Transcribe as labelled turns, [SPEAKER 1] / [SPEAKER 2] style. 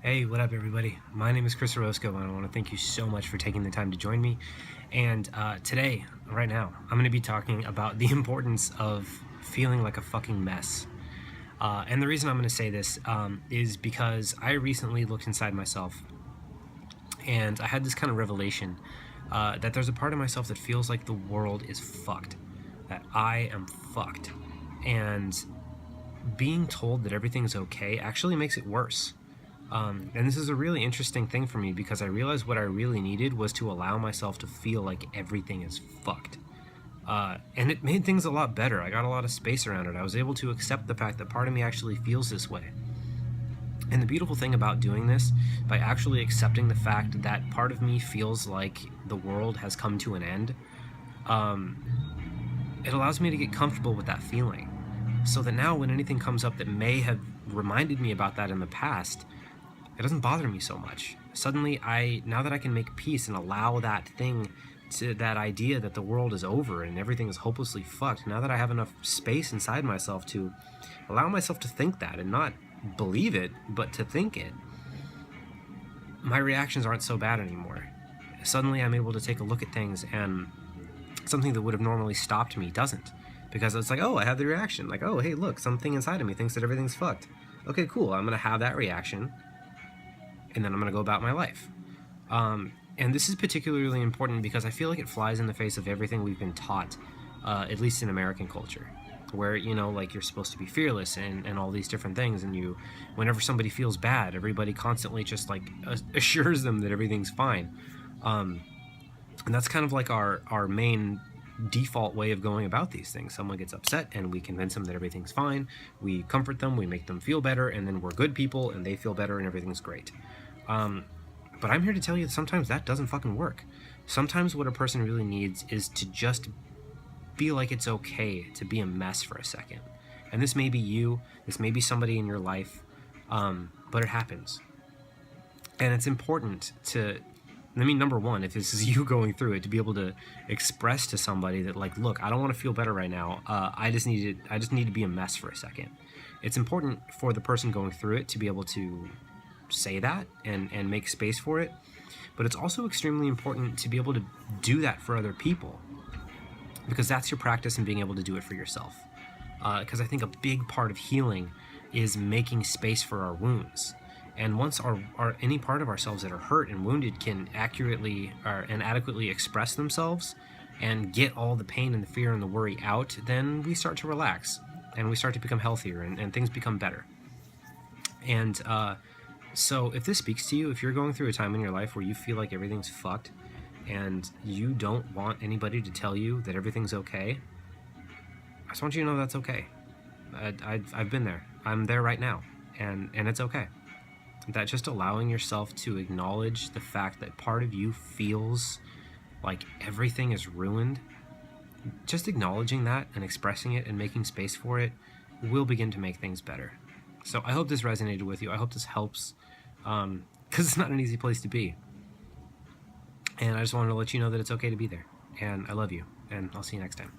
[SPEAKER 1] Hey, what up, everybody? My name is Chris Orozco, and I want to thank you so much for taking the time to join me. And today, right now, I'm going to be talking about the importance of feeling like a fucking mess. And the reason I'm going to say this is because I recently looked inside myself, and I had this kind of revelation that there's a part of myself that feels like the world is fucked, that I am fucked. And being told that everything's okay actually makes it worse. And this is a really interesting thing for me because I realized what I really needed was to allow myself to feel like everything is fucked. And it made things a lot better. I got a lot of space around it. I was able to accept the fact that part of me actually feels this way. And the beautiful thing about doing this, by actually accepting the fact that part of me feels like the world has come to an end, it allows me to get comfortable with that feeling. So that now when anything comes up that may have reminded me about that in the past, it doesn't bother me so much. Suddenly, now that I can make peace and allow that thing to that idea that the world is over and everything is hopelessly fucked, now that I have enough space inside myself to allow myself to think that and not believe it, but to think it, my reactions aren't so bad anymore. Suddenly, I'm able to take a look at things, and something that would have normally stopped me doesn't. Because it's like, oh, I have the reaction. Like, oh, hey, look, something inside of me thinks that everything's fucked. Okay, cool. I'm going to have that reaction, and then I'm going to go about my life. And this is particularly important because I feel like it flies in the face of everything we've been taught, at least in American culture, where, like, you're supposed to be fearless and all these different things, and whenever somebody feels bad, everybody constantly just, like, assures them that everything's fine. And that's kind of like our main default way of going about these things. Someone gets upset and we convince them that everything's fine, we comfort them, we make them feel better, and then we're good people and they feel better and everything's great. But I'm here to tell you that sometimes that doesn't fucking work. Sometimes what a person really needs is to just feel like it's okay to be a mess for a second. And this may be you, this may be somebody in your life, but it happens. And it's important number one, if this is you going through it, to be able to express to somebody that, like, look, I don't want to feel better right now. I just need to be a mess for a second. It's important for the person going through it to be able to say that and make space for it, but it's also extremely important to be able to do that for other people, because that's your practice in being able to do it for yourself. Because I think a big part of healing is making space for our wounds. And once any part of ourselves that are hurt and wounded can accurately and adequately express themselves and get all the pain and the fear and the worry out, then we start to relax and we start to become healthier and things become better. And so if this speaks to you, if you're going through a time in your life where you feel like everything's fucked and you don't want anybody to tell you that everything's okay, I just want you to know that's okay. I've been there. I'm there right now, and it's okay. That just allowing yourself to acknowledge the fact that part of you feels like everything is ruined, just acknowledging that and expressing it and making space for it will begin to make things better. So I hope this resonated with you. I hope this helps, because it's not an easy place to be. And I just wanted to let you know that it's okay to be there. And I love you. And I'll see you next time.